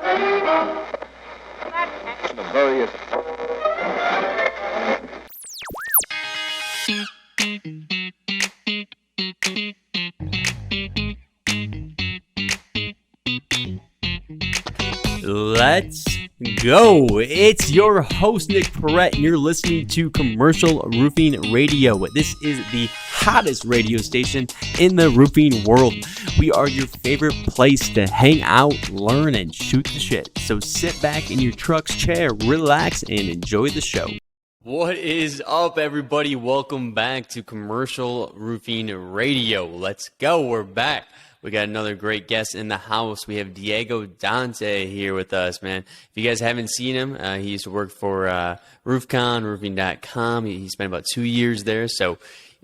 Let's go. It's your host, Nick Perrette, and you're listening to Commercial Roofing Radio. This is the hottest radio station in the roofing world. We are your favorite place to hang out, learn, and shoot the shit. So sit back in your truck's chair, relax, and enjoy the show. What is up, everybody? Welcome back to Commercial Roofing Radio. Let's go. We're back. We got another great guest in the house. We have Dante here with us, man. If you guys haven't seen him, he used to work for RoofCon, roofing.com. He spent about 2 years there. So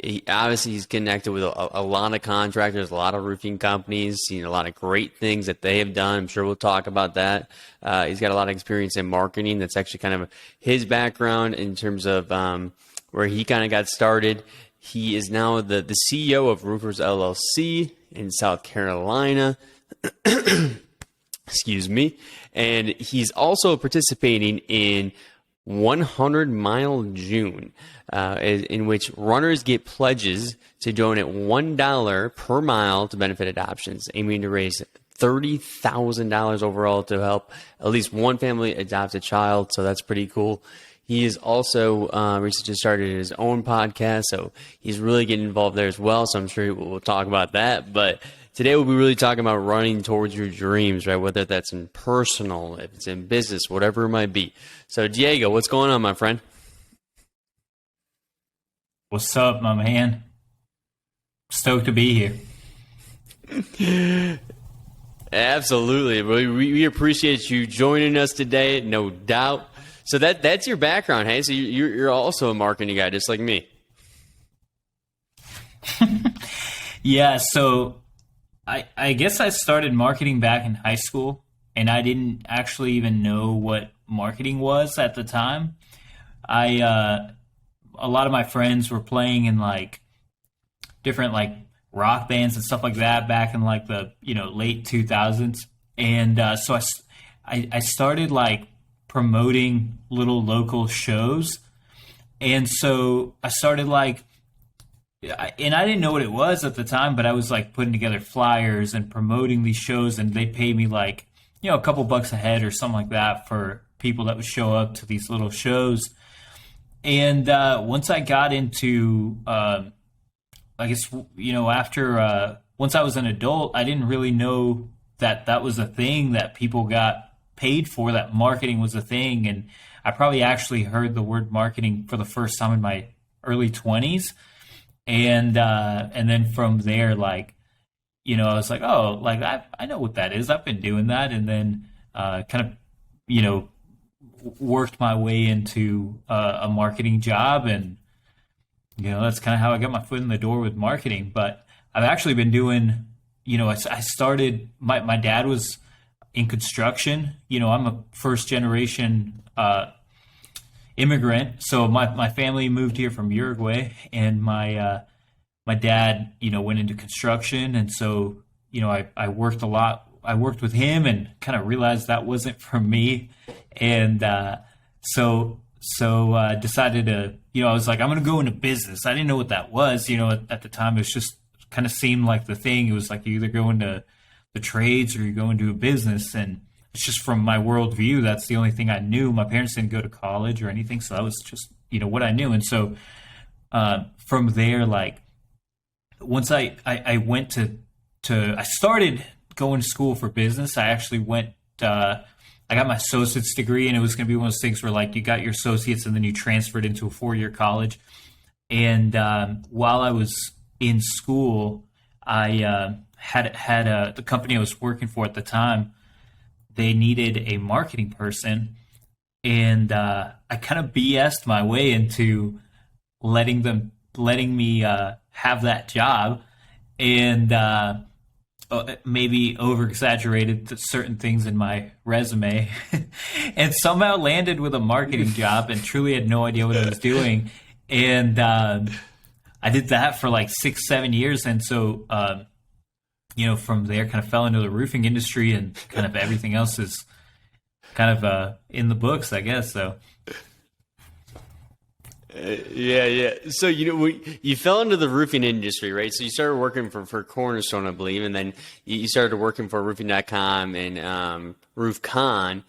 he's connected with a lot of contractors, a lot of roofing companies, seen a lot of great things that they have done. I'm sure we'll talk about that. He's got a lot of experience in marketing. That's actually kind of his background in terms of where he kind of got started. He is now the CEO of Roofers LLC in South Carolina. Excuse me. And he's also participating in 100 Mile June, in which runners get pledges to donate $1 per mile to benefit adoptions, aiming to raise $30,000 overall to help at least one family adopt a child. So that's pretty cool. He is also recently just started his own podcast, so he's really getting involved there as well. So I'm sure we'll talk about that. But today we'll be really talking about running towards your dreams, right? Whether that's in personal, if it's in business, whatever it might be. So Diego, what's going on, my friend? What's up, my man? Stoked to be here. Absolutely. We appreciate you joining us today, no doubt. So that's your background, hey? So you're also a marketing guy, just like me. Yeah, so I guess I started marketing back in high school, and I didn't actually even know what marketing was at the time. A lot of my friends were playing in like different like rock bands and stuff like that back in like the late 2000s, and so I started like promoting little local shows. And so I started and I didn't know what it was at the time, but I was like putting together flyers and promoting these shows, and they paid me like, a couple bucks a head or something like that for people that would show up to these little shows. And once I got into, I guess, after, once I was an adult, I didn't really know that was a thing that people got paid for, that marketing was a thing. And I probably actually heard the word marketing for the first time in my early 20s. And then from there, I was like, oh, like I know what that is. I've been doing that. And then kind of, worked my way into a marketing job. And, that's kind of how I got my foot in the door with marketing. But I've actually been doing, I started, my dad was in construction. I'm a first generation immigrant. So my family moved here from Uruguay, and my dad, went into construction. And so, I worked a lot. I worked with him and kind of realized that wasn't for me. And so decided to, I was like, I'm going to go into business. I didn't know what that was. At the time, it was just kind of seemed like the thing. It was like you either go into the trades or you go into a business. And it's just from my worldview, that's the only thing I knew. My parents didn't go to college or anything. So that was just, what I knew. And so from there, like once I went to I started going to school for business. I actually went, I got my associate's degree, and it was going to be one of those things where like you got your associates and then you transferred into a 4-year college. And while I was in school, I had the company I was working for at the time, they needed a marketing person, and I kind of BS'd my way into letting me have that job, and maybe over-exaggerated certain things in my resume, and somehow landed with a marketing job and truly had no idea what I was doing. And I did that for like 6-7 years, and so from there kind of fell into the roofing industry, and kind of everything else is kind of in the books, I guess. So. Yeah. So, you fell into the roofing industry, right? So you started working for Cornerstone, I believe, and then you started working for roofing.com and RoofCon.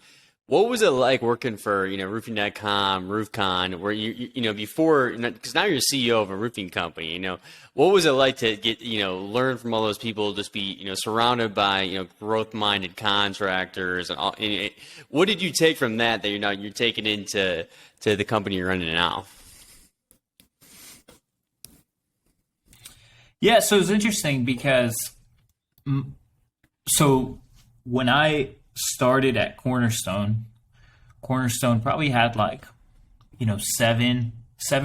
What was it like working for, roofing.com, RoofCon, where before, because now you're CEO of a roofing company, what was it like to get, learn from all those people, just be, surrounded by, growth-minded contractors and all, what did you take from that you're taking into the company you're running now? Yeah, so it's interesting because, so when I started at Cornerstone probably had like, 7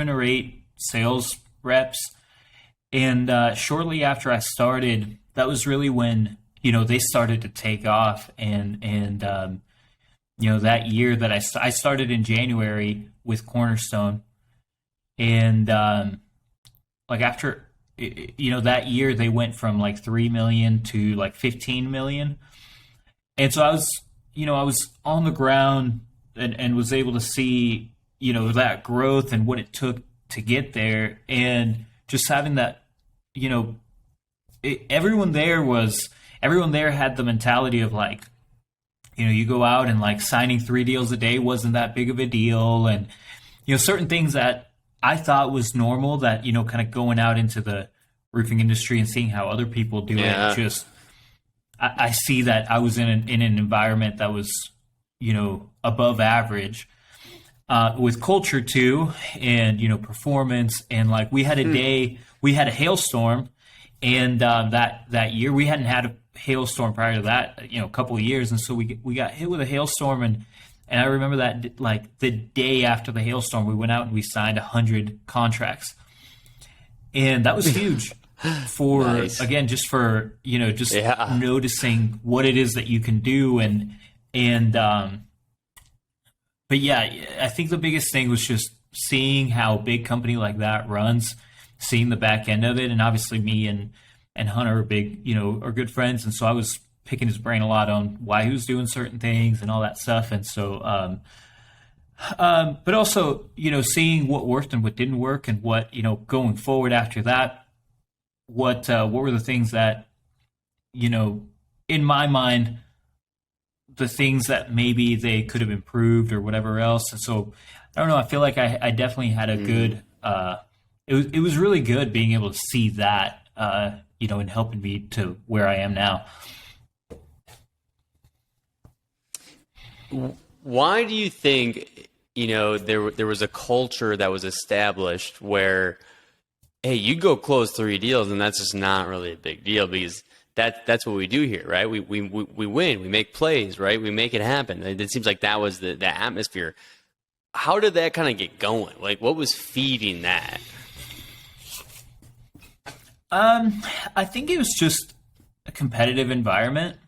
or 8 sales reps. And shortly after I started, that was really when, they started to take off. And that year that I started in January with Cornerstone. And after, that year they went from like 3 million to like 15 million. And so I was on the ground and was able to see, that growth and what it took to get there. And just having that, everyone there had the mentality of like, you go out and like signing 3 deals a day wasn't that big of a deal. And, certain things that I thought was normal that, kind of going out into the roofing industry and seeing how other people do it. Just, I see that I was in an environment that was, above average, with culture too, and, performance. And like we had a day, we had a hailstorm, and that year we hadn't had a hailstorm prior to that, a couple of years. And so we got hit with a hailstorm, and I remember that like the day after the hailstorm, we went out and we signed 100 contracts. And that was huge for, nice. Again, just for, noticing what it is that you can do. But yeah, I think the biggest thing was just seeing how a big company like that runs, seeing the back end of it. And obviously me and Hunter are big, are good friends. And so I was picking his brain a lot on why he was doing certain things and all that stuff. And so, but also, seeing what worked and what didn't work, and what, going forward after that, what were the things that, in my mind, the things that maybe they could have improved or whatever else. And so, I don't know, I feel like I definitely had a good, it was really good being able to see that, and helping me to where I am now. Why do you think, there was a culture that was established where, hey, you go close 3 deals and that's just not really a big deal, because that's what we do here, right? We win, we make plays, right? We make it happen. It seems like that was the atmosphere. How did that kind of get going? Like, what was feeding that? I think it was just a competitive environment.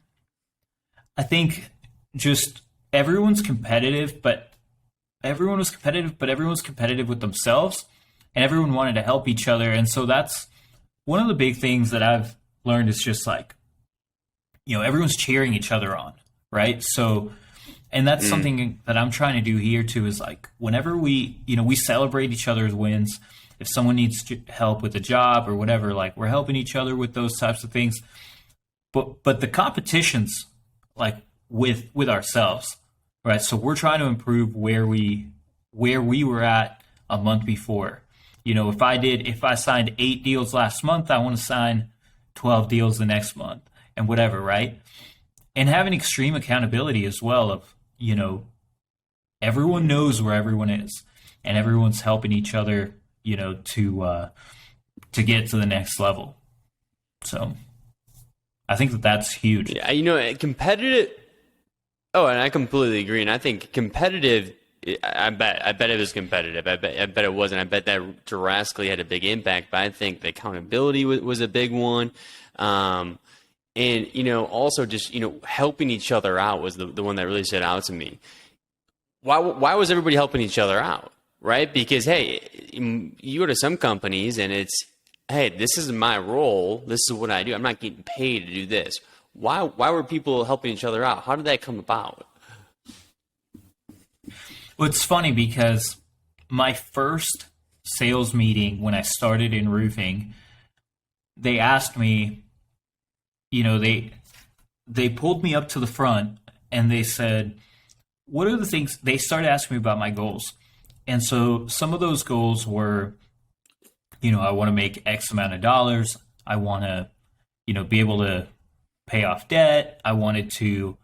I think just everyone's competitive, but everyone's competitive with themselves, and everyone wanted to help each other. And so that's one of the big things that I've learned, is just like, everyone's cheering each other on, right? So, and that's something that I'm trying to do here too, is like, whenever we celebrate each other's wins. If someone needs help with a job or whatever, like, we're helping each other with those types of things. But the competition's like with ourselves, right? So we're trying to improve where we were at a month before. If I signed 8 deals last month, I want to sign 12 deals the next month, and whatever, right? And having extreme accountability as well of, everyone knows where everyone is, and everyone's helping each other, to get to the next level. So I think that's huge. Yeah, competitive. Oh, and I completely agree. And I think competitive, I bet it was competitive. I bet it wasn't. I bet that drastically had a big impact. But I think the accountability was a big one. And, also just, helping each other out was the one that really stood out to me. Why was everybody helping each other out? Right? Because, hey, you go to some companies and it's, hey, this is my role. This is what I do. I'm not getting paid to do this. Why were people helping each other out? How did that come about? Well, it's funny because my first sales meeting when I started in roofing, they asked me, they pulled me up to the front and they said, what are the things they started asking me about my goals? And so some of those goals were, I want to make X amount of dollars. I want to, be able to pay off debt. I wanted to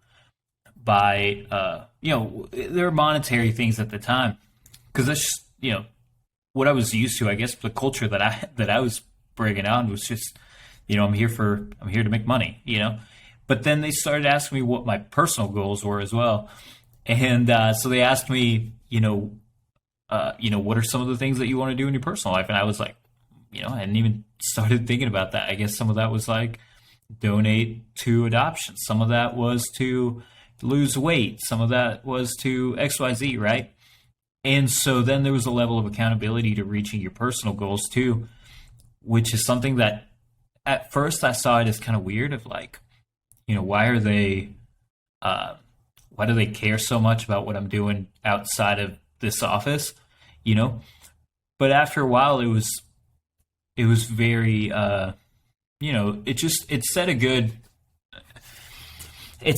buy, there were monetary things at the time because that's just, what I was used to. I guess the culture that I was bringing on was just, I'm here to make money, But then they started asking me what my personal goals were as well, and so they asked me, what are some of the things that you want to do in your personal life? And I was like, I hadn't even started thinking about that. I guess some of that was like donate to adoption. Some of that was to lose weight. Some of that was to XYZ, right? And so then there was a level of accountability to reaching your personal goals too, which is something that at first I saw it as kind of weird of like, why do they care so much about what I'm doing outside of this office, But after a while it was very, it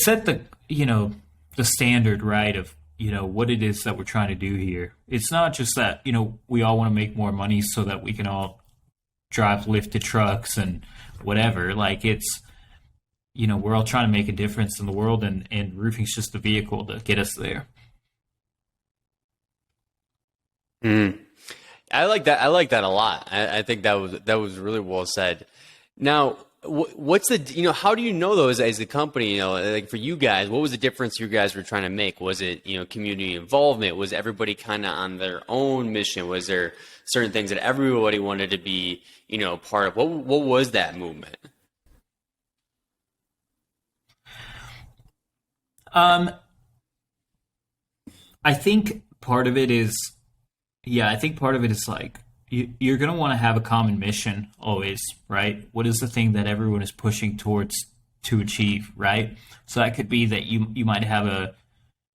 set the, the standard, right, of, what it is that we're trying to do here. It's not just that, we all want to make more money so that we can all drive lifted trucks and whatever. Like it's, we're all trying to make a difference in the world, and roofing's just the vehicle to get us there. I like that. I like that a lot. I think that was really well said. Now, what's the, how do you know though, as a company, like for you guys, what was the difference you guys were trying to make? Was it, community involvement? Was everybody kind of on their own mission? Was there certain things that everybody wanted to be, part of? What was that movement? I think part of it is, like, you're going to want to have a common mission always, right? What is the thing that everyone is pushing towards to achieve, right? So that could be that you might have a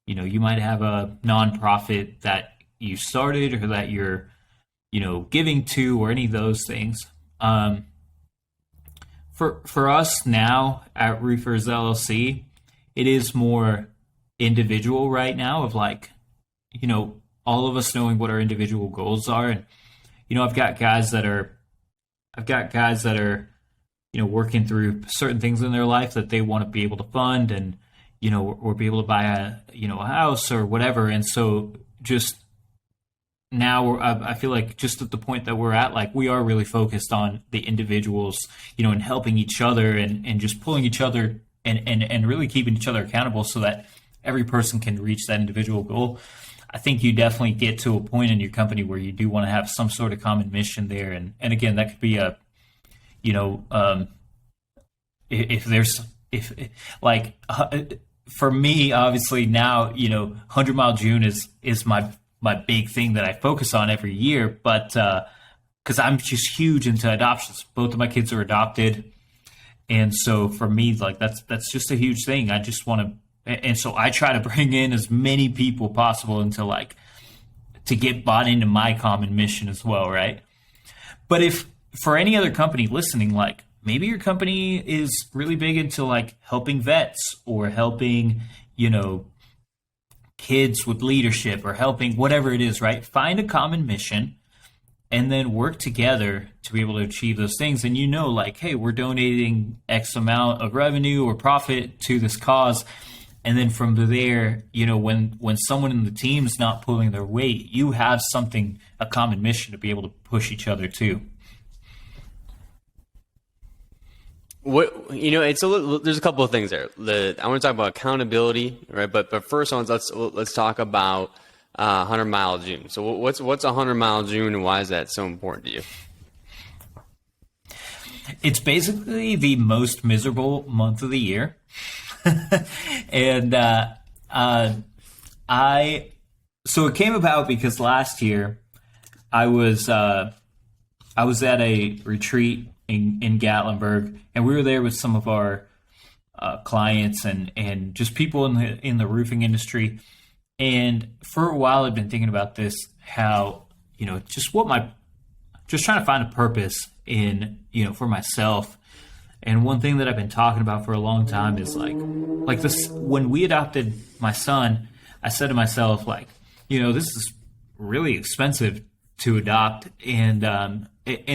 nonprofit that you started or that you're, giving to, or any of those things. For us now at Roofers LLC, it is more individual right now of like, all of us knowing what our individual goals are. And, I've got guys that are, working through certain things in their life that they want to be able to fund and, or be able to buy a house or whatever. And so just now I feel like just at the point that we're at, like we are really focused on the individuals, and helping each other and just pulling each other and really keeping each other accountable so that every person can reach that individual goal. I think you definitely get to a point in your company where you do want to have some sort of common mission there. And again, that could be for me, obviously now, 100 Mile June is my big thing that I focus on every year, but because I'm just huge into adoptions. Both of my kids are adopted. And so for me, like that's just a huge thing. I just want to, and so I try to bring in as many people possible to get bought into my common mission as well, right? But if for any other company listening, like maybe your company is really big into like helping vets or helping, kids with leadership or helping whatever it is, right? Find a common mission and then work together to be able to achieve those things. And like, hey, we're donating X amount of revenue or profit to this cause. And then from there, when someone in the team is not pulling their weight, you have a common mission to be able to push each other to. There's a couple of things there. I want to talk about accountability, right? But first, let's talk about 100 Mile June. So what's 100 Mile June, and why is that so important to you? It's basically the most miserable month of the year. And so it came about because last year I was at a retreat in Gatlinburg, and we were there with some of our clients and just people in the roofing industry. And for a while, I've been thinking about this, how, just trying to find a purpose in, for myself. And one thing that I've been talking about for a long time is like this, when we adopted my son, I said to myself, like, this is really expensive to adopt. And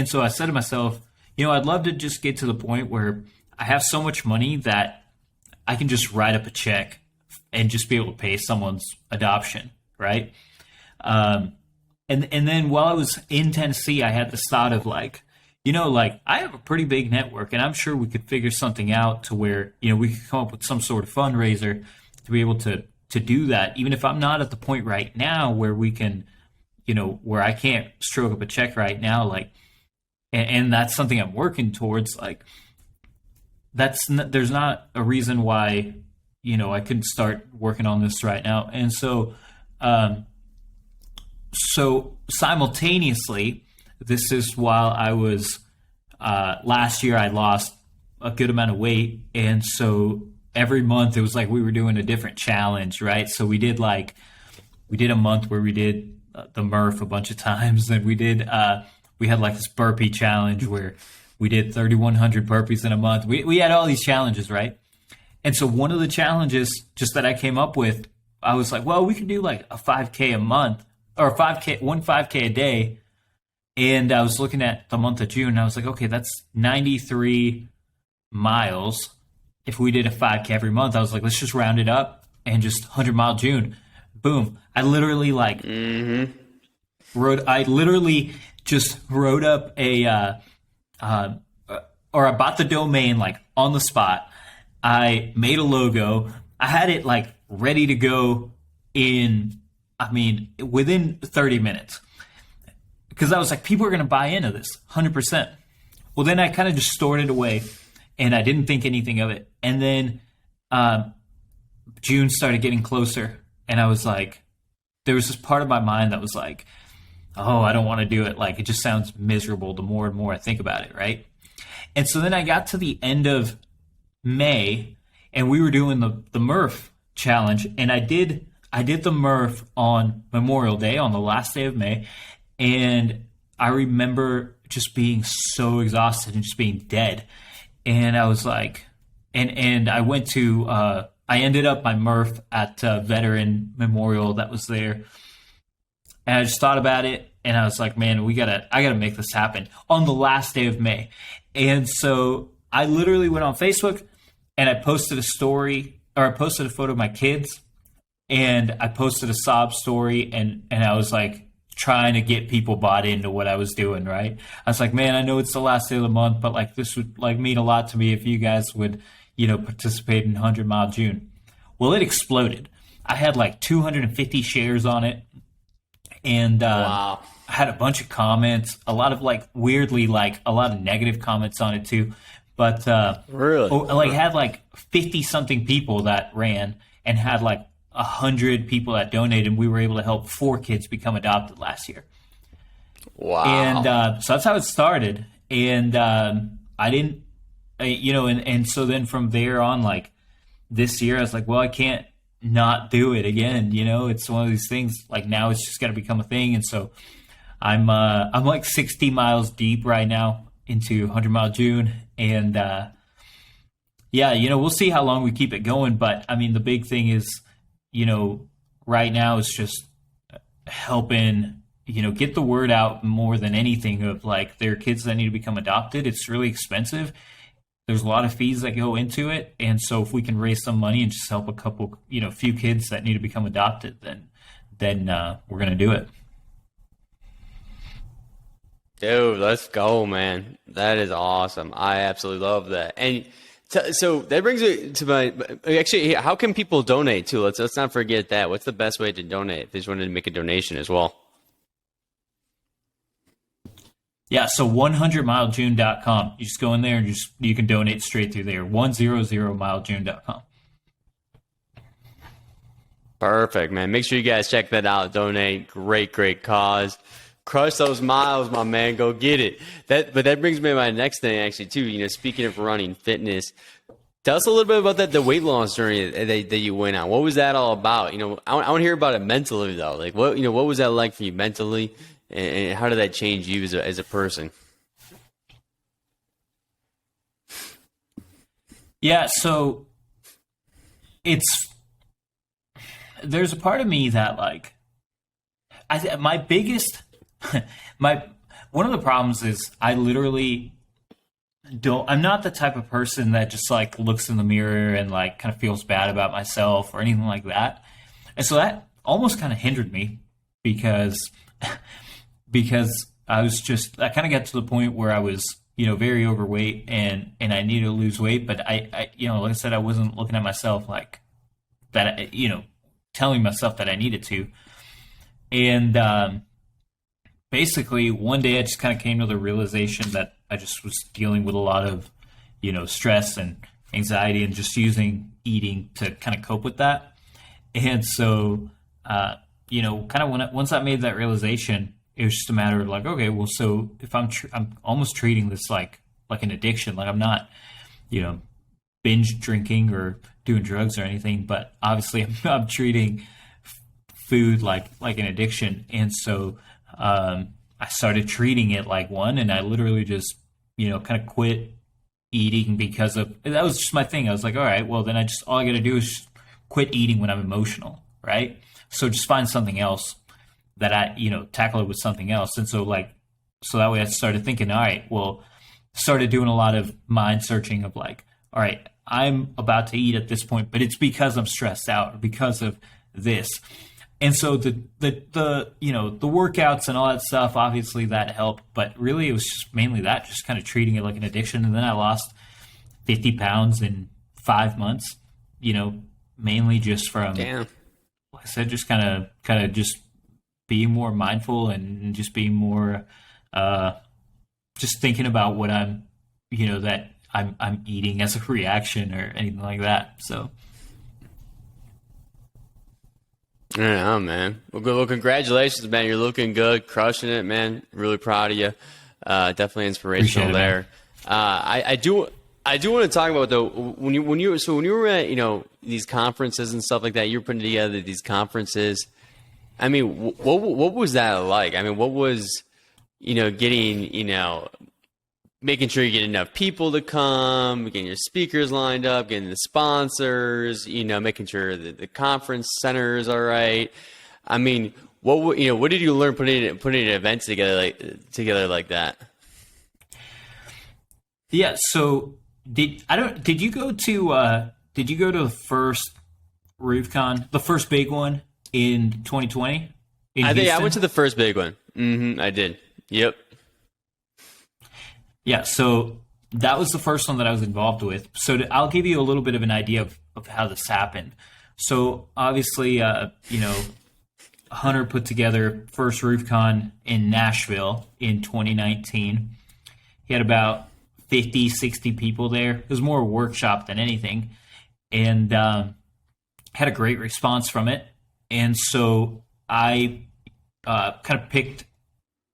so I said to myself, I'd love to just get to the point where I have so much money that I can just write up a check and just be able to pay someone's adoption, right? And then while I was in Tennessee, I had this thought of like, I have a pretty big network, and I'm sure we could figure something out to where, we could come up with some sort of fundraiser to be able to do that, even if I'm not at the point right now where we can, where I can't stroke up a check right now, like, and that's something I'm working towards. Like, there's not a reason why, I couldn't start working on this right now. And so, so simultaneously, this is while I was, last year I lost a good amount of weight. And so every month it was like we were doing a different challenge, right? So we did a month where we did the Murph a bunch of times. And we had like this burpee challenge where we did 3,100 burpees in a month. We had all these challenges, right? And so one of the challenges just that I came up with, I was like, well, we can do like a 5K a month or one 5K a day. And I was looking at the month of June and I was like, okay, that's 93 miles. If we did a 5K every month, I was like, let's just round it up and just 100-mile June. Boom. I literally wrote up or I bought the domain like on the spot. I made a logo. I had it like ready to go within 30 minutes. Because I was like, people are going to buy into this 100%. Well, then I kind of just stored it away and I didn't think anything of it. And then June started getting closer and I was like, there was this part of my mind that was like, oh, I don't want to do it. Like, it just sounds miserable the more and more I think about it, right? And so then I got to the end of May and we were doing the Murph challenge. And I did the Murph on Memorial Day, on the last day of May. And I remember just being so exhausted and just being dead. And I was like, and I went to, I ended up my Murph at Veteran Memorial that was there. And I just thought about it and I was like, man, I gotta make this happen on the last day of May. And so I literally went on Facebook and I posted a photo of my kids and I posted a sob story and I was like, trying to get people bought into what I was doing, right? I was like, man, I know it's the last day of the month, but like this would like mean a lot to me if you guys would, participate in 100-mile June. Well, it exploded. I had like 250 shares on it. And wow. I had a bunch of comments, a lot of like weirdly, like a lot of negative comments on it too. But really, had like 50 something people that ran and had like 100 people that donated, and we were able to help 4 kids become adopted last year. Wow. And so that's how it started. And I didn't, and so then from there on, like this year, I was like, well, I can't not do it again. It's one of these things, like now it's just got to become a thing. And so I'm like 60 miles deep right now into 100-mile June. And we'll see how long we keep it going. But I mean, the big thing is, right now it's just helping, get the word out more than anything of like there are kids that need to become adopted. It's really expensive. There's a lot of fees that go into it. And so if we can raise some money and just help a couple, few kids that need to become adopted, then we're going to do it. Dude, let's go, man. That is awesome. I absolutely love that. And so that brings me to actually, how can people donate too? Let's not forget that. What's the best way to donate if they just wanted to make a donation as well? Yeah, so 100milejune.com. You just go in there and you can donate straight through there. 100milejune.com. Perfect, man. Make sure you guys check that out. Donate. Great cause. Crush those miles, my man. Go get it. But that brings me to my next thing, actually, too. Speaking of running, fitness, Tell us a little bit about the weight loss journey that you went on. What was that all about? I want to hear about it mentally though. Like what was that like for you mentally, and how did that change you as a person? Yeah, so there's a part of me that like my biggest one of the problems is I literally I'm not the type of person that just like looks in the mirror and like kind of feels bad about myself or anything like that. And so that almost kind of hindered me because I kind of got to the point where I was, very overweight and I needed to lose weight. But I like I said, I wasn't looking at myself like that, telling myself that I needed to. And basically one day I just kind of came to the realization that I just was dealing with a lot of, stress and anxiety and just using eating to kind of cope with that. And so, kind of once I made that realization, it was just a matter of like, okay, well, so if I'm almost treating this like an addiction, like I'm not, binge drinking or doing drugs or anything, but obviously I'm treating food like an addiction. And so, I started treating it like one, and I literally just, kind of quit eating because of that was just my thing. I was like, all right, well then all I got to do is just quit eating when I'm emotional, right? So just find something else that I, tackle it with something else. And so that way I started thinking, all right, well, started doing a lot of mind searching of like, all right, I'm about to eat at this point, but it's because I'm stressed out or because of this. And so the workouts and all that stuff, obviously that helped, but really it was just mainly that, just kind of treating it like an addiction. And then I lost 50 pounds in 5 months, mainly just from, Damn. like I said, just kind of just being more mindful and just being more, just thinking about what I'm, that I'm eating as a reaction or anything like that. So. I don't know, man. Well, congratulations, man. You're looking good, crushing it, man. Really proud of you. Definitely inspirational Appreciate it, there. I do want to talk about though when you were at these conferences and stuff like that. You were putting together these conferences. I mean, what was that like? I mean, what was getting making sure you get enough people to come, getting your speakers lined up, getting the sponsors, making sure that the conference centers are right. I mean, what did you learn putting an event together like that? Yeah. So did you go to the first RoofCon, the first big one in 2020? I think I went to the first big one. I did. Yep. Yeah, so that was the first one that I was involved with. So I'll give you a little bit of an idea of how this happened. So obviously, Hunter put together first RoofCon in Nashville in 2019. He had about 50, 60 people there. It was more a workshop than anything. And had a great response from it. And so I kind of picked...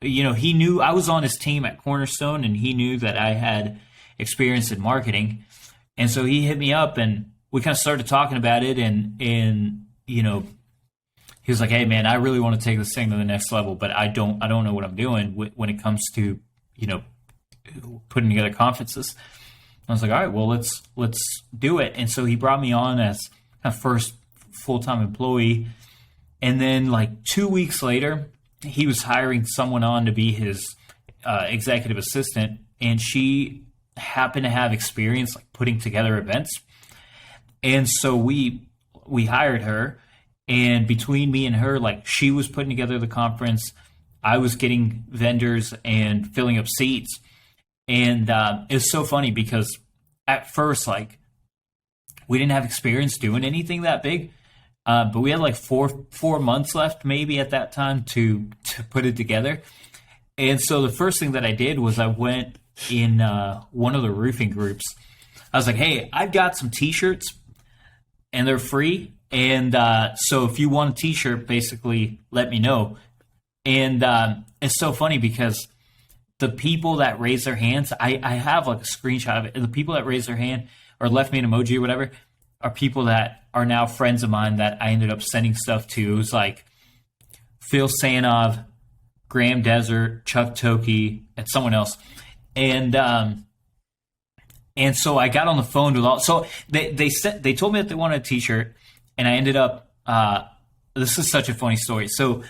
he knew I was on his team at Cornerstone, and he knew that I had experience in marketing. And so he hit me up, and we kind of started talking about it. And he was like, "Hey, man, I really want to take this thing to the next level, but I don't know what I'm doing when it comes to, putting together conferences." I was like, "All right, well, let's do it." And so he brought me on as a first full-time employee. And then 2 weeks later, he was hiring someone on to be his executive assistant, and she happened to have experience putting together events. And so we hired her, and between me and her, she was putting together the conference, I was getting vendors and filling up seats. And it was so funny because at first, we didn't have experience doing anything that big. But we had 4 months left maybe at that time to put it together. And so the first thing that I did was I went in one of the roofing groups. I was like, "Hey, I've got some t-shirts and they're free. And so if you want a t-shirt, basically let me know." And it's so funny because the people that raise their hands, I have a screenshot of it. And the people that raised their hand or left me an emoji or whatever are people that are now friends of mine that I ended up sending stuff to. It was like Phil Sanov, Graham Desert, Chuck Toki, and someone else. And so I got on the phone with all. So they told me that they wanted a T-shirt, and I ended up. This is such a funny story. So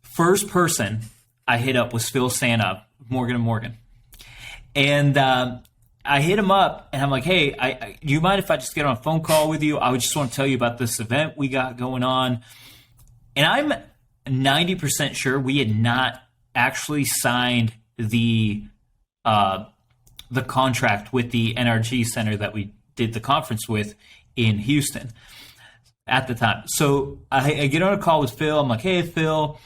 first person I hit up was Phil Sanov, Morgan & Morgan, and I hit him up, and I'm like, hey, do you mind if I just get on a phone call with you? I would just want to tell you about this event we got going on. And I'm 90% sure we had not actually signed the contract with the NRG Center that we did the conference with in Houston at the time. So I get on a call with Phil. I'm like, hey, Phil,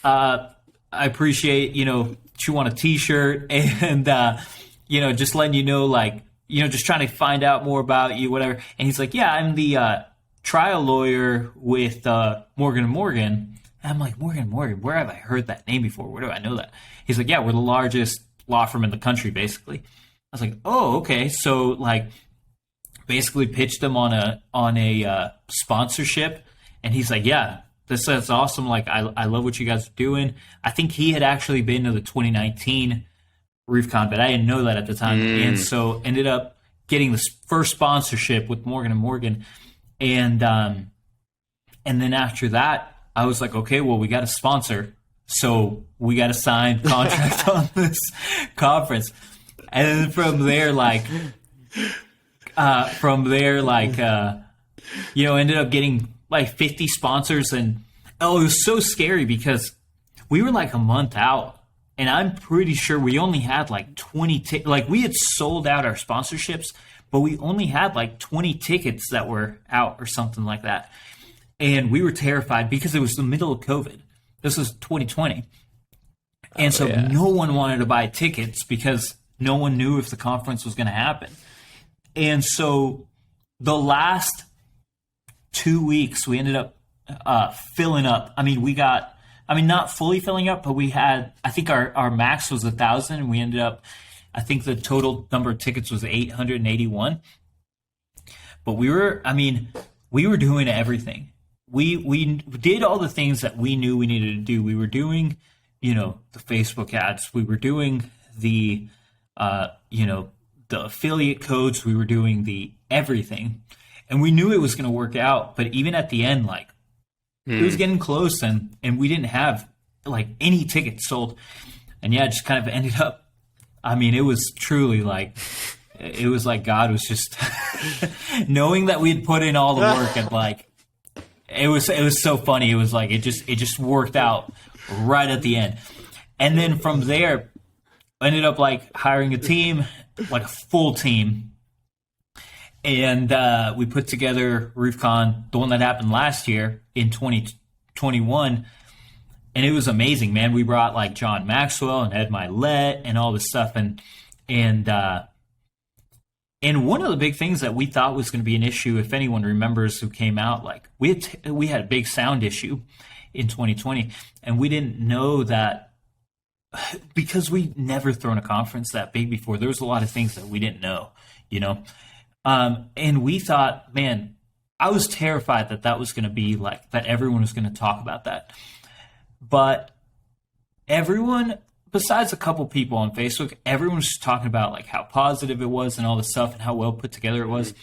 I appreciate, you want a T-shirt, and, just letting you know, like, just trying to find out more about you, whatever. And he's like, yeah, I'm the trial lawyer with Morgan & Morgan. And I'm like, Morgan & Morgan, where have I heard that name before? Where do I know that? He's like, yeah, we're the largest law firm in the country, basically. I was like, oh, okay. So, like, basically pitched him on a sponsorship. And he's like, yeah, this is awesome. Like, I love what you guys are doing. I think he had actually been to the 2019 RoofCon, but I didn't know that at the time. And so ended up getting this first sponsorship with Morgan & Morgan. And then after that, I was like, okay, well, we got a sponsor, so we got a signed contract on this conference. And then from there, ended up getting like 50 sponsors. And it was so scary because we were like a month out, and I'm pretty sure we only had like 20 like we had sold out our sponsorships, but we only had like 20 tickets that were out or something like that. And we were terrified because it was the middle of COVID. This was 2020. And no one wanted to buy tickets because no one knew if the conference was going to happen. And so the last 2 weeks, we ended up filling up. I mean, not fully filling up, but we had, I think our max was 1,000, and we ended up, I think the total number of tickets was 881. But we were doing everything. We did all the things that we knew we needed to do. We were doing, the Facebook ads. We were doing the affiliate codes. We were doing the everything. And we knew it was going to work out. But even at the end, like, it was getting close, and we didn't have, like, any tickets sold. And, it just kind of ended up, it was truly like, it was like God was just knowing that we'd put in all the work, and, like, it was so funny. It was like it just worked out right at the end. And then from there, I ended up like hiring a team, like a full team. And we put together RoofCon, the one that happened last year in 2021. And it was amazing, man. We brought like John Maxwell and Ed Milet and all this stuff. And one of the big things that we thought was going to be an issue, if anyone remembers who came out, like we had a big sound issue in 2020, and we didn't know that because we'd never thrown a conference that big before. There was a lot of things that we didn't know, and we thought, man, I was terrified that was going to be like that. Everyone was going to talk about that, but everyone, besides a couple people on Facebook, everyone was just talking about like how positive it was and all this stuff and how well put together it was.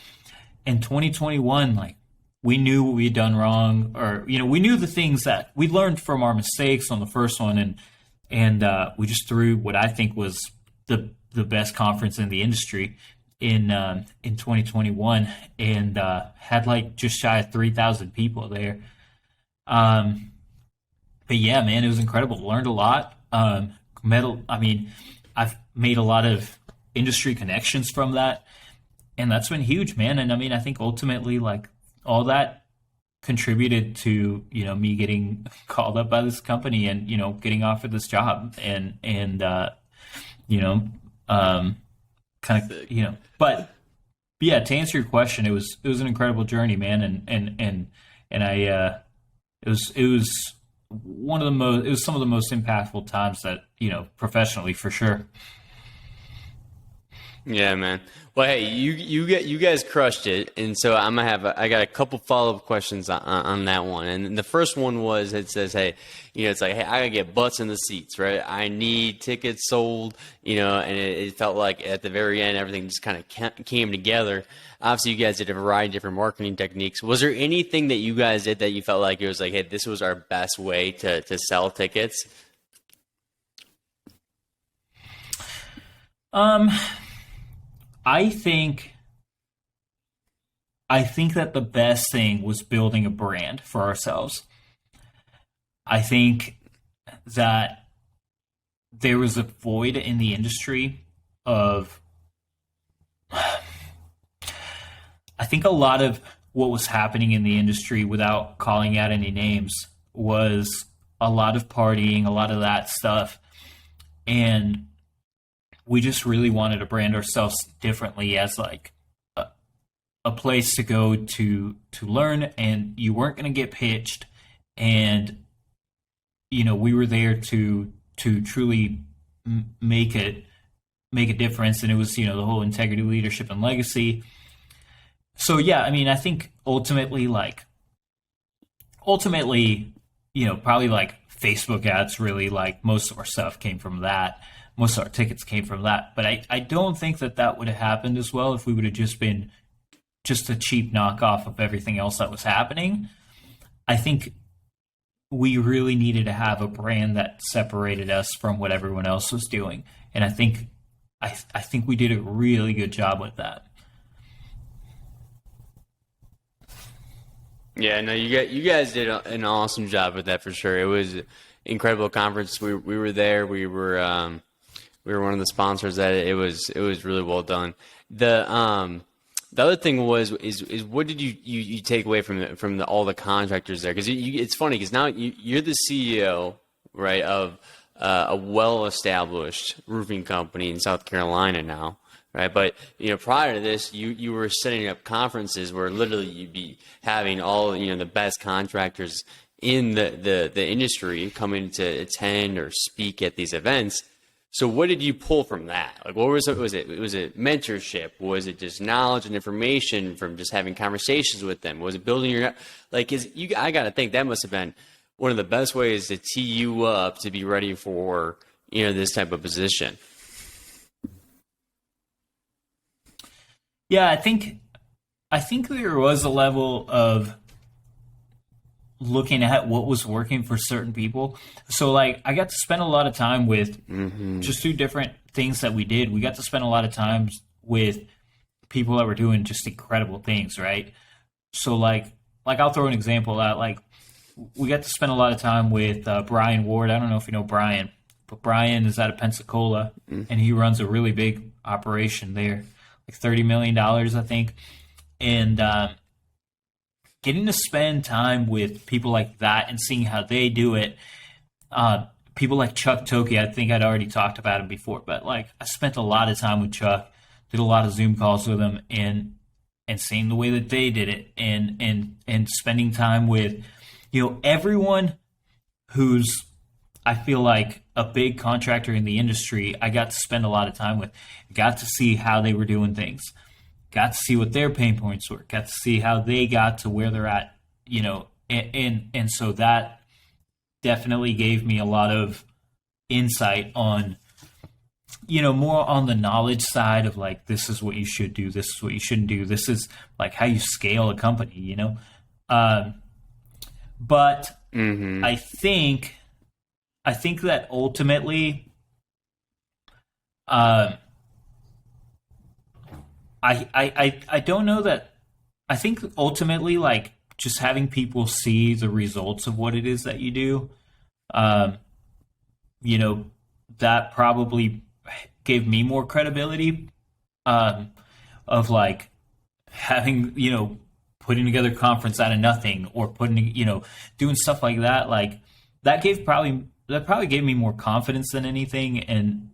In 2021, like we knew what we had done wrong, or we knew the things that we learned from our mistakes on the first one, and we just threw what I think was the best conference in the industry in 2021, and had like just shy of 3,000 people there. But yeah, man, it was incredible. Learned a lot. I've made a lot of industry connections from that, and that's been huge, man. And I think ultimately, like, all that contributed to, me getting called up by this company and, getting offered this job and but yeah, to answer your question, it was an incredible journey, man. And it was one of the most, it was some of the most impactful times that, professionally, for sure. Yeah, man. Well, hey, you guys crushed it, and so I got a couple follow-up questions on that one. And the first one was, it says, hey, it's like, hey, I gotta get butts in the seats, right? I need tickets sold, and it felt like at the very end everything just kind of came together. Obviously, you guys did a variety of different marketing techniques. Was there anything that you guys did that you felt like it was like, hey, this was our best way to sell tickets? I think that the best thing was building a brand for ourselves. I think that there was a void in the industry of, I think a lot of what was happening in the industry, without calling out any names, was a lot of partying, a lot of that stuff. And we just really wanted to brand ourselves differently as like a place to go to learn, and you weren't going to get pitched, and we were there to truly make a difference, and it was the whole integrity, leadership, and legacy. So yeah, I mean, I think ultimately, probably like Facebook ads, really, like most of our stuff came from that. Most of our tickets came from that. But I don't think that would have happened as well if we would have just been just a cheap knockoff of everything else that was happening. I think we really needed to have a brand that separated us from what everyone else was doing. And I think we did a really good job with that. Yeah, no, you guys did an awesome job with that for sure. It was an incredible conference. We were there. We were one of the sponsors at it. It was really well done. The other thing is what did you take away from all the contractors there? Because it's funny because now you're the CEO, right, of a well-established roofing company in South Carolina now, right? But prior to this, you were setting up conferences where literally you'd be having all the best contractors in the industry coming to attend or speak at these events. So what did you pull from that? Like, what was it? Was it mentorship? Was it just knowledge and information from just having conversations with them? Was it building your, I got to think that must have been one of the best ways to tee you up to be ready for, this type of position. Yeah, I think there was a level of looking at what was working for certain people. So like I got to spend a lot of time with just through different things that we did. We got to spend a lot of time with people that were doing just incredible things, right? So like I'll throw an example out. Like we got to spend a lot of time with Brian Ward. I don't know if you know Brian, but Brian is out of Pensacola and he runs a really big operation there, like $30 million, I think. And getting to spend time with people like that and seeing how they do it. People like Chuck Toki, I think I'd already talked about him before, but like I spent a lot of time with Chuck, did a lot of Zoom calls with him, and seeing the way that they did it, and spending time with everyone who's, I feel like, a big contractor in the industry. I got to spend a lot of time with, got to see how they were doing things. Got to see what their pain points were. Got to see how they got to where they're at, and so that definitely gave me a lot of insight on, more on the knowledge side of like, this is what you should do, this is what you shouldn't do, this is like how you scale a company, But I think that ultimately, I don't know that. I think ultimately, like, just having people see the results of what it is that you do, that probably gave me more credibility, of like having, putting together a conference out of nothing, or doing stuff like that. Like that probably gave me more confidence than anything.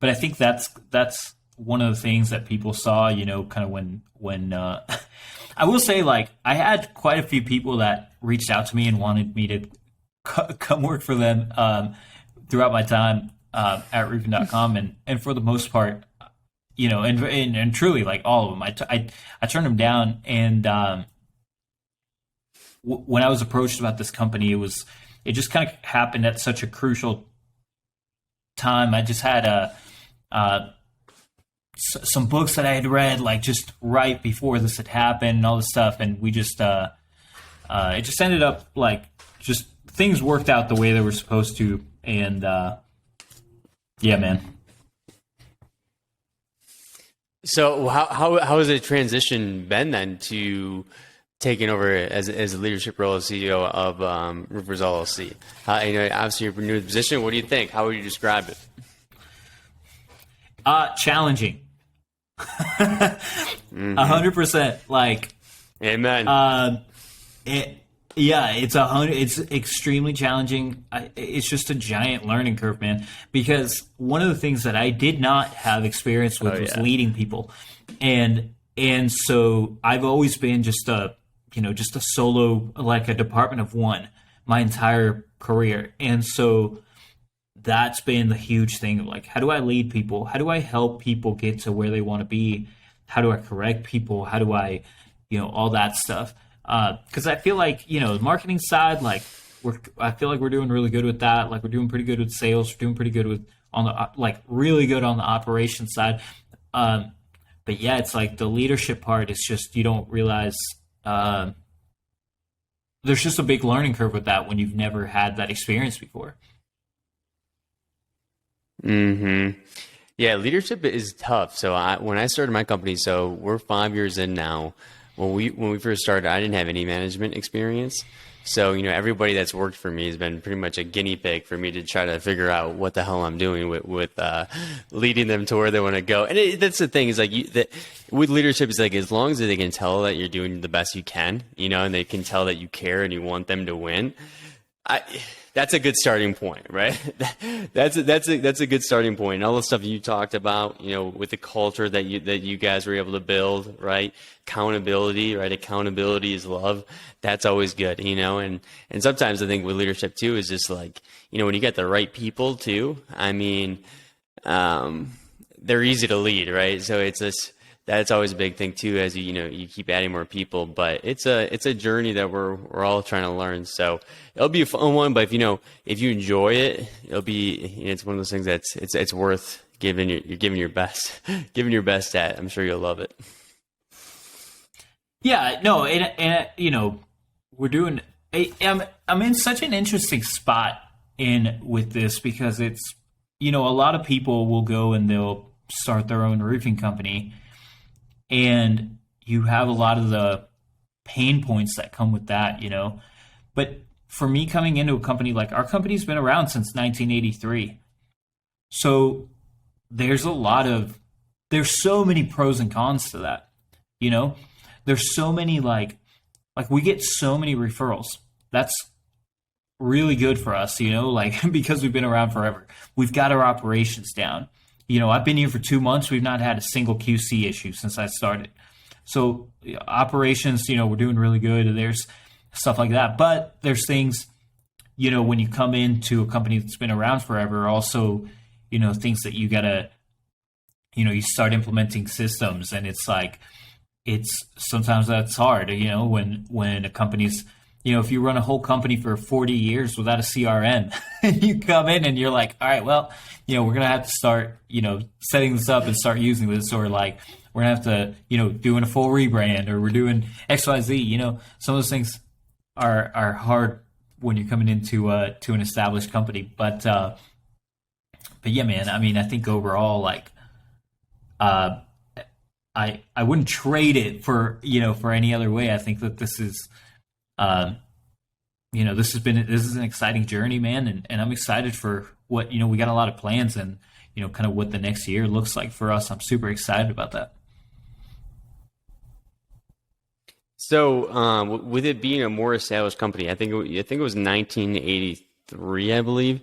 But I think that's one of the things that people saw, kind of when I will say, like, I had quite a few people that reached out to me and wanted me to come work for them throughout my time at roofing.com, and for the most part, and truly, like all of them, I turned them down. And when I was approached about this company, it just kind of happened at such a crucial time. I just had some books that I had read, like just right before this had happened and all this stuff, and we just it just ended up like just things worked out the way they were supposed to, and yeah, man. So how has the transition been then to taking over as a leadership role as CEO of Roofers LLC? Obviously you're in a new position. What do you think? How would you describe it? Challenging. 100%. Like, amen. It's extremely challenging. It's just a giant learning curve, man. Because one of the things that I did not have experience with was leading people, and so I've always been just a solo, like a department of one, my entire career, and so that's been the huge thing of like, how do I lead people? How do I help people get to where they want to be? How do I correct people? How do I, all that stuff? Because I feel like, the marketing side, like I feel like we're doing really good with that. Like we're doing pretty good with sales. We're doing pretty good with really good on the operations side. But yeah, it's like the leadership part is just, you don't realize, there's just a big learning curve with that when you've never had that experience before. Yeah, leadership is tough. So when I started my company, so we're 5 years in now. When we first started, I didn't have any management experience. So, everybody that's worked for me has been pretty much a guinea pig for me to try to figure out what the hell I'm doing with leading them to where they want to go. And that's the thing is like with leadership is like, as long as they can tell that you're doing the best you can, and they can tell that you care and you want them to win. That's a good starting point, right? That's a good starting point. And all the stuff you talked about, with the culture that you guys were able to build, right? Accountability, right? Accountability is love. That's always good, and sometimes I think with leadership too is just like, when you get the right people too, I mean, they're easy to lead, right? So it's this. That's always a big thing too, as you keep adding more people. But it's a journey that we're all trying to learn. So it'll be a fun one. But if you enjoy it, it'll be it's one of those things that's it's worth giving your best at. I'm sure you'll love it. Yeah, no, and we're doing. I'm in such an interesting spot with this because it's a lot of people will go and they'll start their own roofing company. And you have a lot of the pain points that come with that, But for me coming into a company, like our company's been around since 1983. So there's so many pros and cons to that, There's so many like we get so many referrals. That's really good for us, because we've been around forever. We've got our operations down. I've been here for 2 months. We've not had a single QC issue since I started. So operations, we're doing really good. There's stuff like that. But there's things, when you come into a company that's been around forever, also, things that you got to, you start implementing systems. And it's like, sometimes that's hard, when a company's, if you run a whole company for 40 years without a CRM, and you come in and you're like, all right, well, we're going to have to start, setting this up and start using this, or like, we're going to have to, doing a full rebrand, or we're doing X, Y, Z, some of those things are hard when you're coming into to an established company. But yeah, man, I mean, I think overall, like, I wouldn't trade it for any other way. I think that this is, this is an exciting journey, man. And I'm excited for what, we got a lot of plans and, kind of what the next year looks like for us. I'm super excited about that. So, with it being a more established company, I think it was 1983, I believe.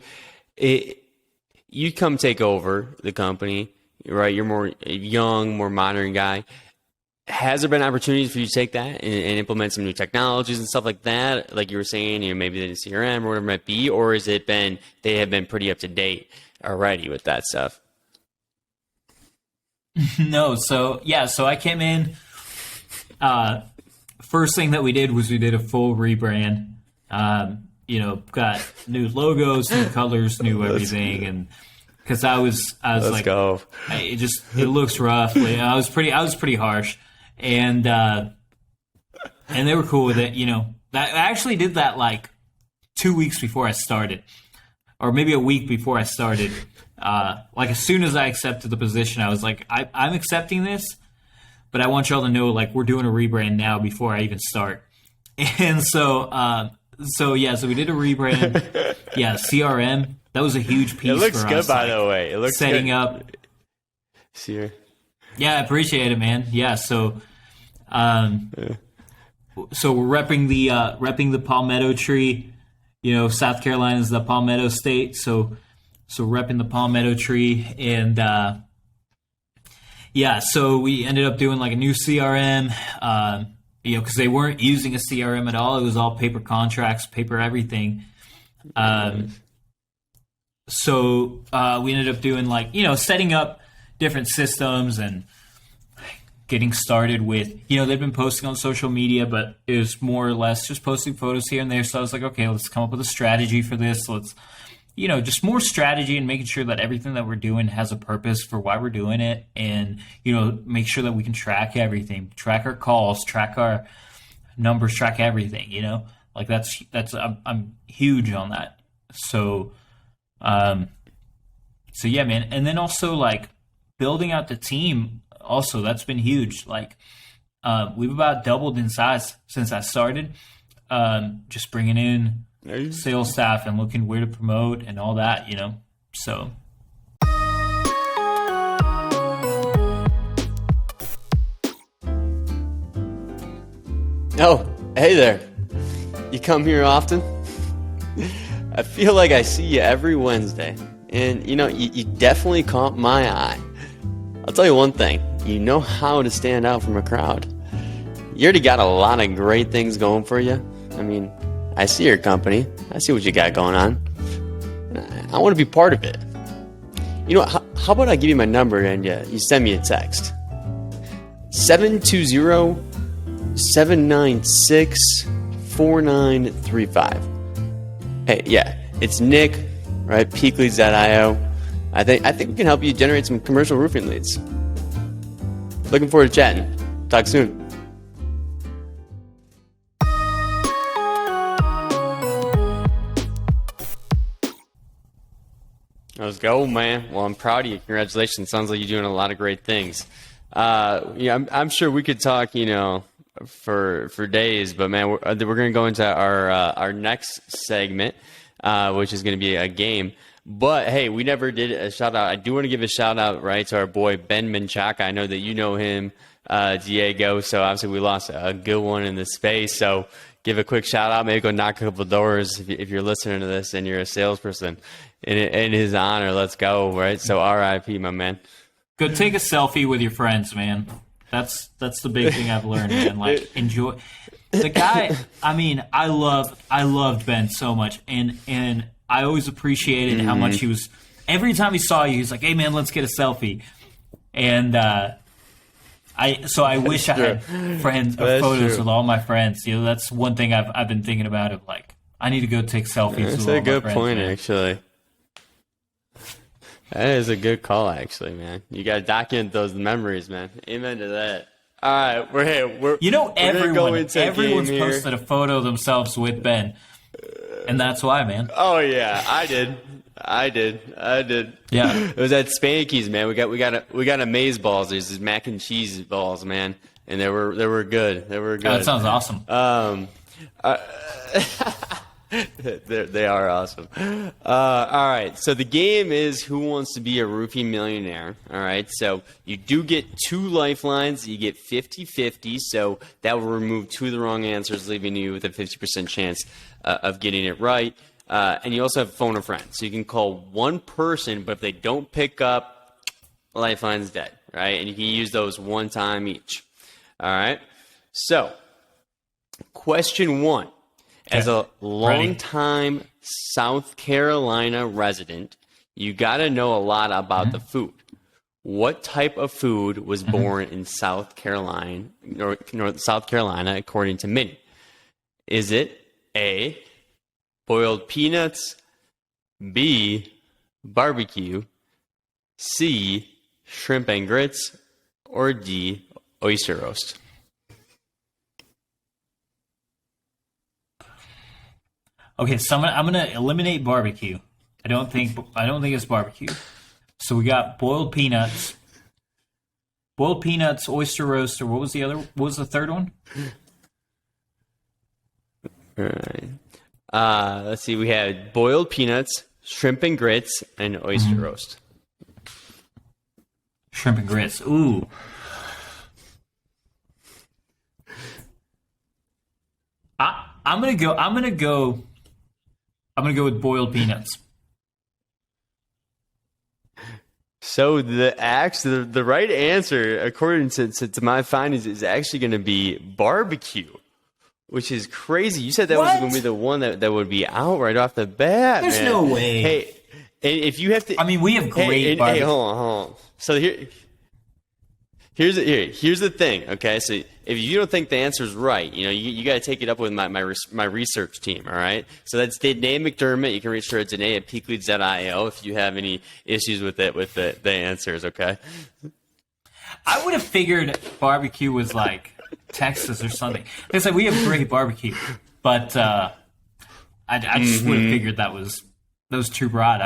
You come take over the company, right? You're more young, more modern guy. Has there been opportunities for you to take that and implement some new technologies and stuff like that? Like you were saying, maybe the CRM or whatever it might be, or has it been, they have been pretty up to date? already with that stuff. No, so I came in. First thing that we did was we did a full rebrand. Got new logos, new colors, new everything, and because I was Let's like, go. it looks rough. Like, I was pretty harsh, and they were cool with it. I actually did that like 2 weeks before I started, or maybe a week before I started. Like as soon as I accepted the position, I was like, I'm accepting this, but I want y'all to know, like, we're doing a rebrand now before I even start. And so we did a rebrand. Yeah, CRM. That was a huge piece. It looks for good, us, by the way. It looks setting good. up. See. Yeah, I appreciate it, man. Yeah, so we're repping the palmetto tree. South Carolina is the palmetto state, so repping the palmetto tree, and so we ended up doing like a new CRM. Because they weren't using a CRM at all. It was all paper contracts, paper everything. So we ended up doing like, setting up different systems and getting started with, they've been posting on social media, but it was more or less just posting photos here and there. So I was like, okay, let's come up with a strategy for this. Let's, just more strategy and making sure that everything that we're doing has a purpose for why we're doing it. And, make sure that we can track everything, track our calls, track our numbers, track everything, like that's, I'm huge on that. So yeah, man. And then also like building out the team also, that's been huge. Like, we've about doubled in size since I started, just bringing in sales staff and looking where to promote and all that, so. Oh, hey there. You come here often? I feel like I see you every Wednesday. And, you definitely caught my eye. I'll tell you one thing. You know how to stand out from a crowd. You already got a lot of great things going for you. I mean, I see your company. I see what you got going on. I want to be part of it. How about I give you my number and you send me a text? 720-796-4935. Hey, yeah, it's Nick, right? Peakleads.io. I think we can help you generate some commercial roofing leads. Looking forward to chatting. Talk soon. Let's go, man. Well, I'm proud of you. Congratulations. Sounds like you're doing a lot of great things. I'm sure we could talk, for days, but man, we're going to go into our next segment, which is going to be a game. But hey, we never did a shout out. I do want to give a shout out, right, to our boy Ben Menchaca. I know that you know him, Diego. So obviously we lost a good one in the space. So give a quick shout out. Maybe go knock a couple of doors if you're listening to this and you're a salesperson. In his honor, let's go, right? So R.I.P., my man. Go take a selfie with your friends, man. That's the big thing I've learned, man. Like, enjoy the guy. I mean, I loved Ben so much, and I always appreciated how much he was. Every time he saw you, he was like, "Hey, man, let's get a selfie." And I wish I had photos with all my friends. That's one thing I've been thinking about. Of like, I need to go take selfies. That's with all a good my friends, point, man. actually. That is a good call, actually, man. You got to document those memories, man. Amen to that. All right, we're here. Everyone's posted a photo of themselves with Ben, and that's why, man. Oh yeah, I did. Yeah, it was at Spanky's, man. We got amaze balls. There's these mac and cheese balls, man, and they were good. They were good. Oh, that sounds awesome. They are awesome. All right. So the game is Who Wants to Be a Roofing Millionaire? All right. So you do get 2 lifelines. You get 50-50. So that will remove 2 of the wrong answers, leaving you with a 50% chance of getting it right. And you also have phone a friend. So you can call one person, but if they don't pick up, lifeline's dead. Right. And you can use those one time each. All right. So question 1. As a longtime South Carolina resident, You got to know a lot about the food. What type of food was born in South Carolina, North South Carolina, according to Minnie? Is it A, boiled peanuts, B, barbecue, C, shrimp and grits, or D, oyster roast? Okay, so I'm gonna eliminate barbecue. I don't think it's barbecue. So we got boiled peanuts, oyster roast, or what was the third one? All right. Let's see. We had boiled peanuts, shrimp and grits, and oyster roast. Shrimp and grits. Ooh. I'm gonna go with boiled peanuts. So the right answer, according to my findings, is actually going to be barbecue, which is crazy. You said that was going to be the one that would be out right off the bat. There's man. no way. Hey, if you have to, I mean, we have great barbecue. Hey, hold on. So here's the thing. Okay, so if you don't think the answer is right, you got to take it up with my research team. All right. So that's Danae McDermott. You can reach her at Danae@peakleads.io if you have any issues with the answers. Okay. I would have figured barbecue was like Texas or something. It's like we have great barbecue, but I just would have figured that was too broad.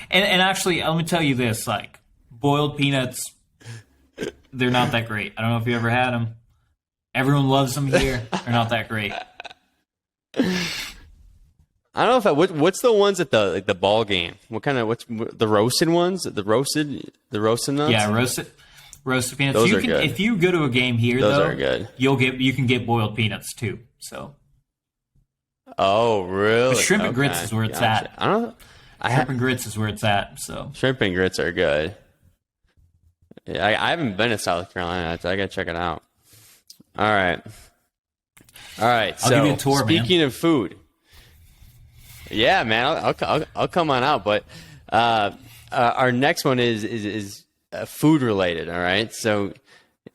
And actually, let me tell you this: like boiled peanuts, they're not that great. I don't know if you ever had them. Everyone loves them here. They're not that great. I don't know what's the ones at the ball game? What's the roasted ones? The roasted nuts? Yeah, roasted peanuts. Those are good. If you go to a game here, those though, are good. You can get boiled peanuts too. So. Oh really? But shrimp and grits is where it's at. I don't know. Shrimp and grits is where it's at. So shrimp and grits are good. Yeah, I haven't been to South Carolina. I gotta check it out. All right. I'll give you a tour, speaking of food, yeah, man, I'll come on out. But our next one is food related. All right. So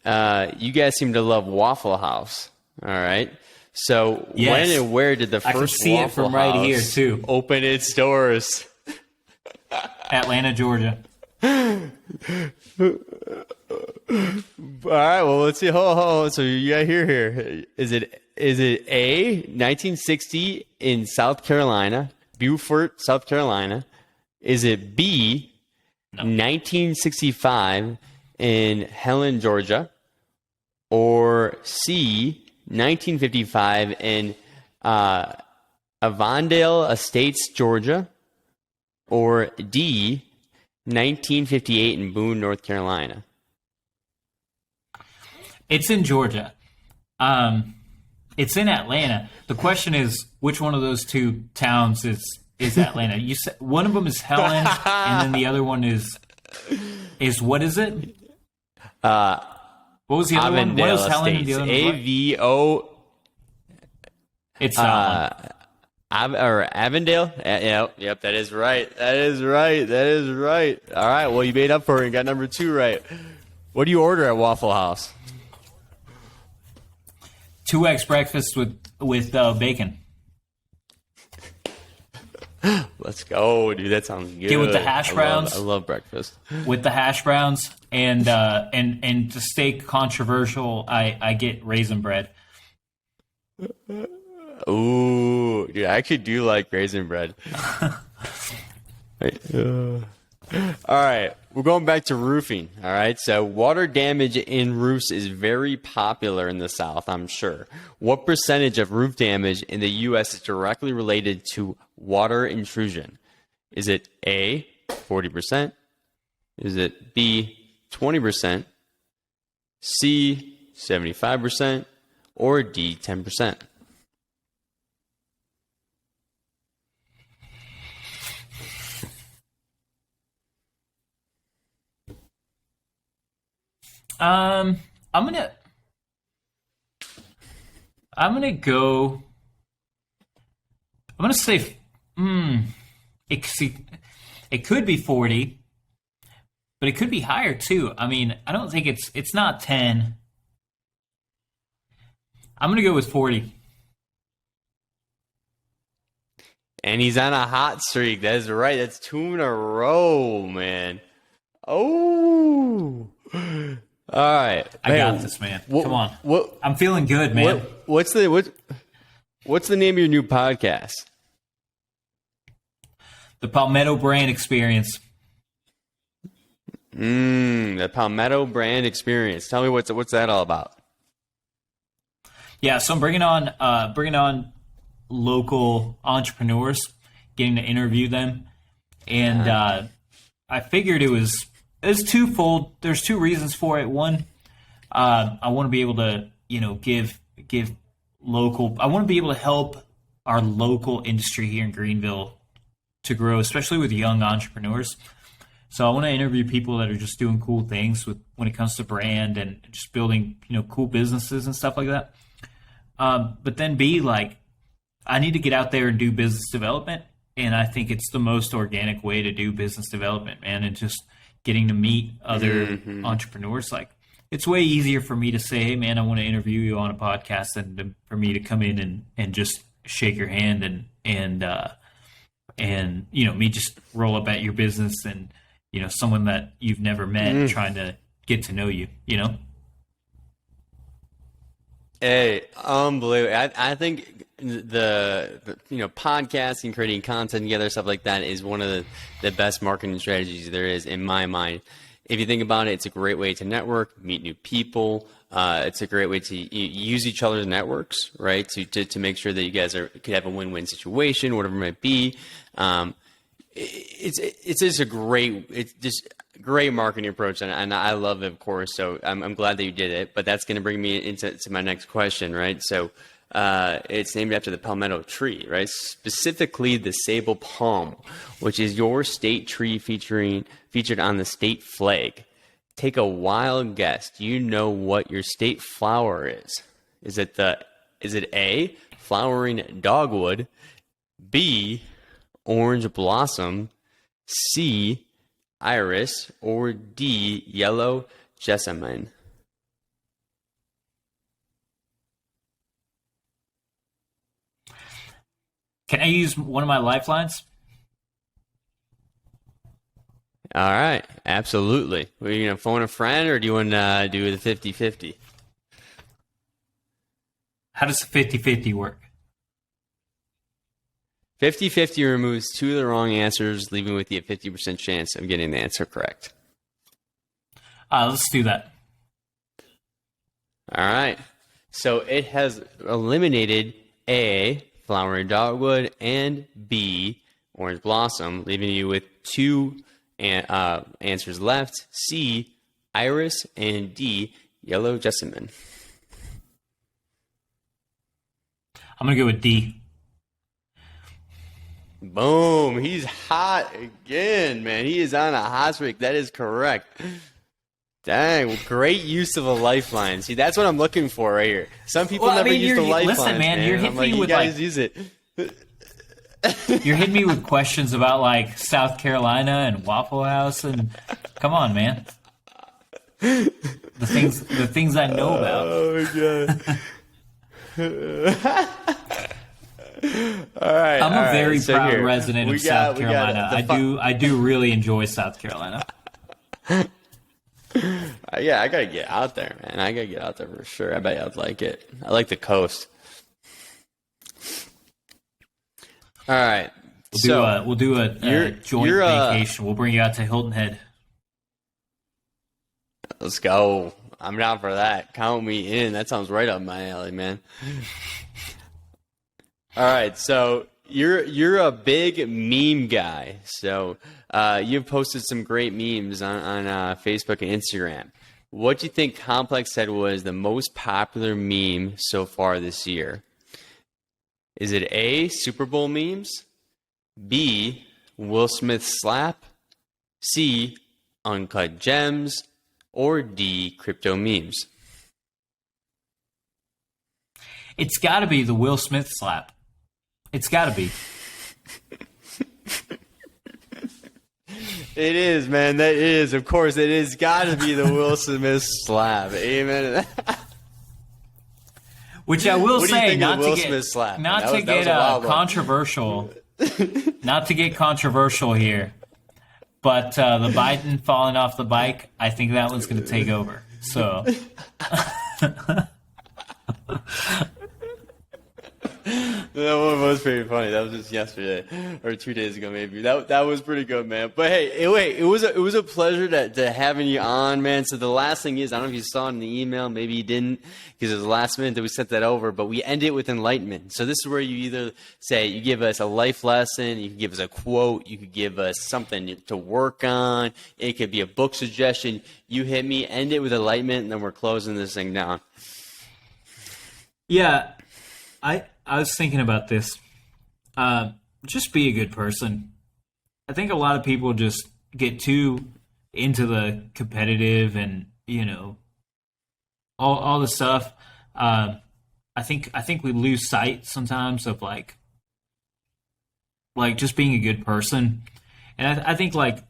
you guys seem to love Waffle House. All right. So yes. When and where did the first I can see Waffle it from House right here too. open its doors? Atlanta, Georgia. All right, well, let's see. Hold on. So you got here. Is it A, 1960 in South Carolina, Beaufort, South Carolina? Is it B, 1965 in Helen, Georgia? Or C, 1955 in Avondale Estates, Georgia? Or D, 1958 in Boone, North Carolina? It's in Georgia. It's in Atlanta. The question is, which one of those two towns is Atlanta? You said one of them is Helen, and then the other one is what is it? What was the other one? What was Helen and the other one? AVO. It's Avondale? Yep, that is right. All right, well, you made up for it and got number 2 right. What do you order at Waffle House? 2 eggs breakfast with bacon. Let's go, dude. That sounds good. Get with the hash browns. I love breakfast. With the hash browns and to stay controversial, I get raisin bread. Ooh, dude, I actually do like raisin bread. All right, we're going back to roofing. All right, so water damage in roofs is very popular in the South, I'm sure. What percentage of roof damage in the U.S. is directly related to water intrusion? Is it A, 40%? Is it B, 20%? C, 75%? Or D, 10%? I'm gonna say, it could be 40, but it could be higher too. I mean, I don't think it's not 10. I'm going to go with 40. And he's on a hot streak. That's right. That's 2 in a row, man. Oh. All right. I got this, man. Come on. I'm feeling good, man. What's the name of your new podcast? The Palmetto Brand Experience. The Palmetto Brand Experience. Tell me what's that all about? Yeah, so I'm bringing on local entrepreneurs, getting to interview them, and I figured it was twofold. There's 2 reasons for it. One, I want to be able to give local. I want to be able to help our local industry here in Greenville to grow, especially with young entrepreneurs. So I want to interview people that are just doing cool things when it comes to brand and just building cool businesses and stuff like that. But then B, like, I need to get out there and do business development. And I think it's the most organic way to do business development, man. And just getting to meet other entrepreneurs. Like, it's way easier for me to say, hey, man, I want to interview you on a podcast than for me to come in and just shake your hand and me just roll up at your business and, someone that you've never met trying to get to know you, Hey, unbelievable. I think the podcasting, creating content together, stuff like that is one of the best marketing strategies there is in my mind. If you think about it, it's a great way to network, meet new people. It's a great way to use each other's networks, right? To make sure that you guys could have a win-win situation, whatever it might be. It's just a great marketing approach, and I love it, of course. So I'm glad that you did it. But that's going to bring me into my next question, right? So it's named after the palmetto tree, right? Specifically the sable palm, which is your state tree featured on the state flag. Take a wild guess. Do you know what your state flower is? Is it A, flowering dogwood, B, orange blossom, C, iris, or D, yellow jessamine? Can I use one of my lifelines? All right, absolutely. Are you going to phone a friend, or do you want to do the 50-50? How does the 50-50 work? 50-50 removes 2 of the wrong answers, leaving with you a 50% chance of getting the answer correct. Let's do that. All right. So it has eliminated A, flowering dogwood, and B, orange blossom, leaving you with 2 answers left: C, iris, and D, yellow jessamine. I'm going to go with D. Boom. He's hot again, man. He is on a hot streak. That is correct. Dang, great use of a lifeline. See, that's what I'm looking for right here. Some people never use the lifeline. Listen, man, you're hitting me with you guys use it. You're hitting me with questions about like South Carolina and Waffle House, and come on, man. The things I know about. Oh my god. All right. I'm a very so proud here, resident of South Carolina. I do really enjoy South Carolina. Yeah, I gotta get out there, man. I gotta get out there for sure. I bet I'd like it. I like the coast. All right. We'll do a joint vacation. We'll bring you out to Hilton Head. Let's go. I'm down for that. Count me in. That sounds right up my alley, man. All right, so you're a big meme guy. So you've posted some great memes on Facebook and Instagram. What do you think Complex said was the most popular meme so far this year? Is it A, Super Bowl memes, B, Will Smith slap, C, Uncut Gems, or D, crypto memes? It's got to be the Will Smith slap. It's got to be. It is, man. That is, of course, it is got to be the Will Smith slap. Amen. Which I will What do you say, think not of the Will to Smith slap? get not That to was- that was get a wild one. controversial, not to get controversial here, but the Biden falling off the bike, I think that one's going to take over. So. That one was pretty funny. That was just yesterday or 2 days ago, maybe. That was pretty good, man. But hey, it was a pleasure to having you on, man. So the last thing is, I don't know if you saw it in the email, maybe you didn't, because it was the last minute that we sent that over. But we end it with enlightenment. So this is where you either say you give us a life lesson, you can give us a quote, you could give us something to work on. It could be a book suggestion. You hit me, end it with enlightenment, and then we're closing this thing down. Yeah, I was thinking about this. Just be a good person. I think a lot of people just get too into the competitive and, you know, all the stuff. I think we lose sight sometimes of like just being a good person. And I think like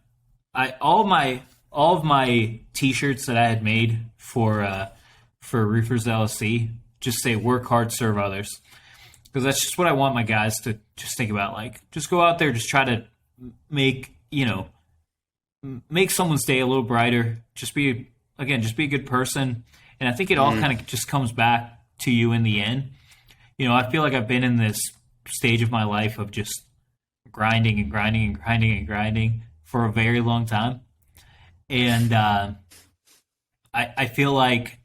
all of my t-shirts that I had made for Roofers LLC just say work hard, serve others. Because that's just what I want my guys to just think about. Like, just go out there, just try to make someone's day a little brighter. Just be a good person. And I think it all kind of just comes back to you in the end. You know, I feel like I've been in this stage of my life of just grinding and grinding and grinding and grinding for a very long time. And I feel like,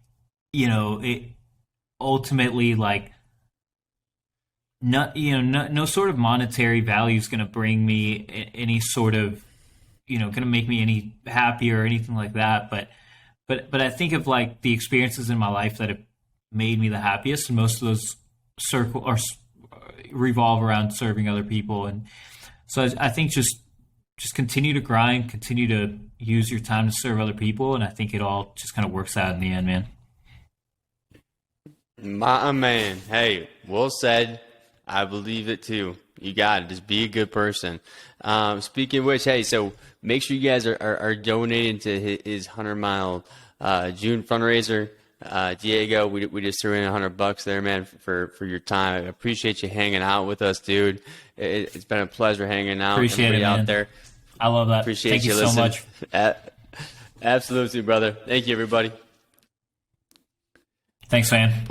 you know, it ultimately, like, no sort of monetary value is going to bring me any sort of, going to make me any happier or anything like that. But I think of like the experiences in my life that have made me the happiest, and most of those revolve around serving other people. And so I think just continue to grind, continue to use your time to serve other people, and I think it all just kind of works out in the end, man. My man, hey, well said. I believe it too. You got it. Just be a good person. Speaking of which, hey, so make sure you guys are donating to his 100-mile June fundraiser. Diego, we just threw in $100 there, man, for your time. I appreciate you hanging out with us, dude. It's been a pleasure hanging out. Appreciate it, man. Out there. I love that. Appreciate Thank you so listening. much. Absolutely, brother. Thank you, everybody. Thanks, man.